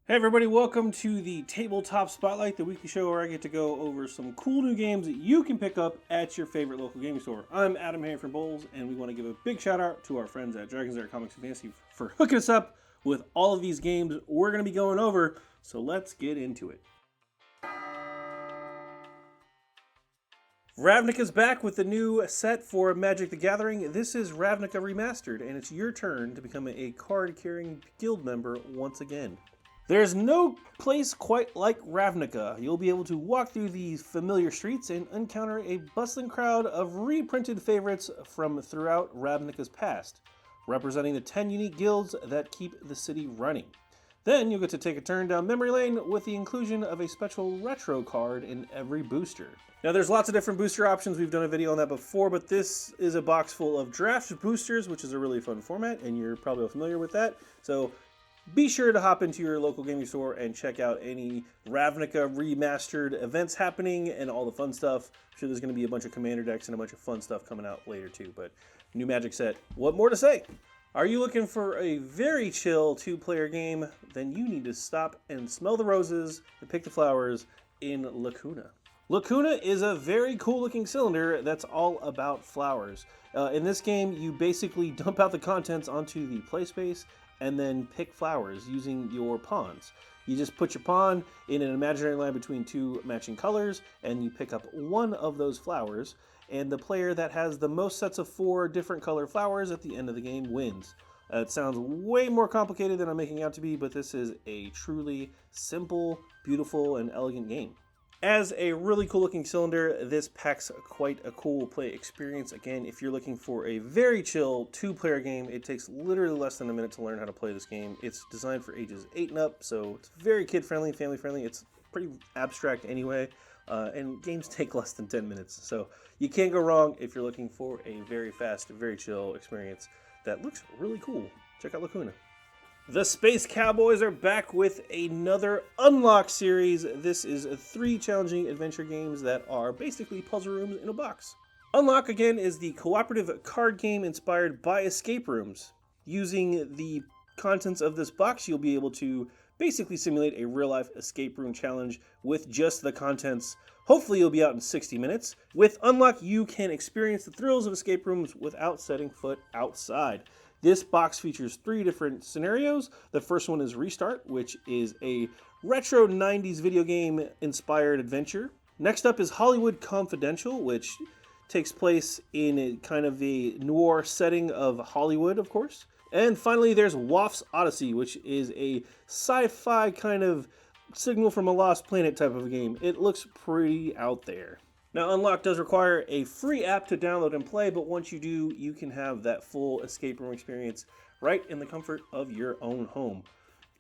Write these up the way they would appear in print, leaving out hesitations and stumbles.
Hey everybody, welcome to the Tabletop Spotlight, the weekly show where I get to go over some cool new games that you can pick up at your favorite local gaming store. I'm Adam here from BoLS, and we want to give a big shout out to our friends at Dragons Lair Comics and Fantasy for hooking us up with all of these games we're going to be going over, so let's get into it. Ravnica's back with the new set for Magic the Gathering. This is Ravnica Remastered, and it's your turn to become a card-carrying guild member once again. There's no place quite like Ravnica. You'll be able to walk through these familiar streets and encounter a bustling crowd of reprinted favorites from throughout Ravnica's past, representing the 10 unique guilds that keep the city running. Then you'll get to take a turn down memory lane with the inclusion of a special retro card in every booster. Now there's lots of different booster options. We've done a video on that before, but this is a box full of draft boosters, which is a really fun format, and you're probably familiar with that. So be sure to hop into your local gaming store and check out any Ravnica Remastered events happening and all the fun stuff. I'm sure there's going to be a bunch of commander decks and a bunch of fun stuff coming out later too, but new Magic set, what more to say? Are you looking for a very chill two-player game? Then you need to stop and smell the roses and pick the flowers in Lacuna. Lacuna is a very cool looking cylinder that's all about flowers. In this game, you basically dump out the contents onto the play space and then pick flowers using your pawns. You just put your pawn in an imaginary line between two matching colors, and you pick up one of those flowers, and the player that has the most sets of 4 different color flowers at the end of the game wins. It sounds way more complicated than I'm making it out to be, but this is a truly simple, beautiful, and elegant game. As a really cool looking cylinder, this packs quite a cool play experience. Again, if you're looking for a very chill 2-player game, it takes literally less than a minute to learn how to play this game. It's designed for ages 8 and up, so it's very kid friendly, family friendly. It's pretty abstract anyway, and games take less than 10 minutes. So you can't go wrong if you're looking for a very fast, very chill experience that looks really cool. Check out Lacuna. The Space Cowboys are back with another Unlock series. This is 3 challenging adventure games that are basically puzzle rooms in a box. Unlock, again, is the cooperative card game inspired by escape rooms. Using the contents of this box, you'll be able to basically simulate a real-life escape room challenge with just the contents. Hopefully you'll be out in 60 minutes. With Unlock, you can experience the thrills of escape rooms without setting foot outside. This box features 3 different scenarios. The first one is Restart, which is a retro 90s video game inspired adventure. Next up is Hollywood Confidential, which takes place in a kind of a noir setting of Hollywood, of course. And finally, there's Waff's Odyssey, which is a sci-fi kind of Signal from a Lost Planet type of a game. It looks pretty out there. Now, Unlock does require a free app to download and play, but once you do, you can have that full escape room experience right in the comfort of your own home.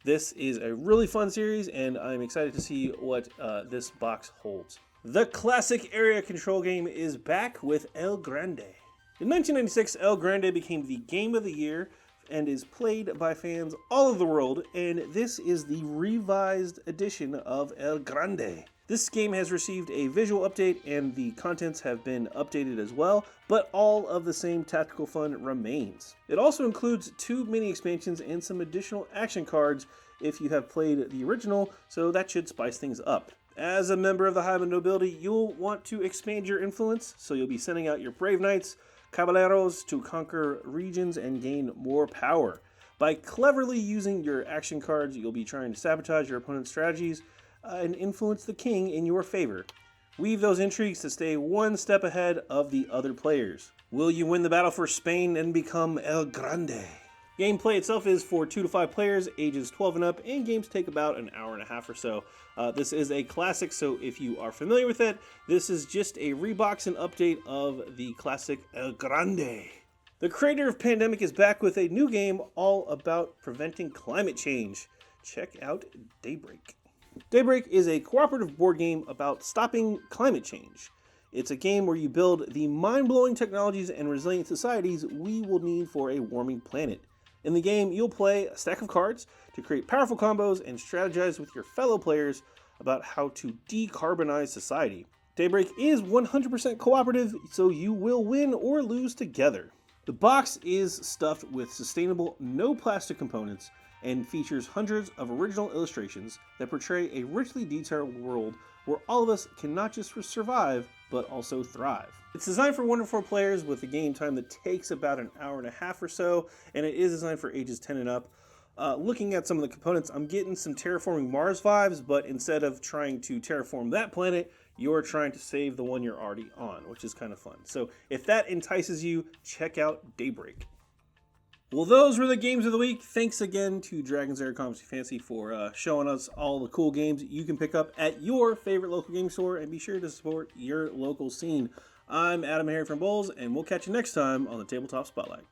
This is a really fun series, and I'm excited to see what this box holds. The classic area control game is back with El Grande. In 1996, El Grande became the game of the year and is played by fans all over the world, and this is the revised edition of El Grande. This game has received a visual update and the contents have been updated as well, but all of the same tactical fun remains. It also includes 2 mini expansions and some additional action cards if you have played the original, so that should spice things up. As a member of the High Nobility, you'll want to expand your influence, so you'll be sending out your Brave Knights, Caballeros to conquer regions and gain more power. By cleverly using your action cards, you'll be trying to sabotage your opponent's strategies and influence the king in your favor. Weave those intrigues to stay one step ahead of the other players. Will you win the battle for Spain and become El Grande? Gameplay itself is for 2 to 5 players, ages 12 and up, and games take about an hour and a half or so. This is a classic, so if you are familiar with it, this is just a rebox and update of the classic El Grande. The creator of Pandemic is back with a new game all about preventing climate change. Check out Daybreak. Daybreak is a cooperative board game about stopping climate change. It's a game where you build the mind-blowing technologies and resilient societies we will need for a warming planet. In the game, you'll play a stack of cards to create powerful combos and strategize with your fellow players about how to decarbonize society. Daybreak is 100% cooperative, so you will win or lose together. The box is stuffed with sustainable, no plastic components and features hundreds of original illustrations that portray a richly detailed world where all of us can not just survive, but also thrive. It's designed for 1 to 4 players with a game time that takes about an hour and a half or so, and it is designed for ages 10 and up. Looking at some of the components, I'm getting some terraforming Mars vibes, but instead of trying to terraform that planet, you're trying to save the one you're already on, which is kind of fun. So if that entices you, check out Daybreak. Well, those were the games of the week. Thanks again to Dragon's Air Comics Fancy for showing us all the cool games you can pick up at your favorite local game store, and be sure to support your local scene. I'm Adam Harry from BoLS, and we'll catch you next time on the Tabletop Spotlight.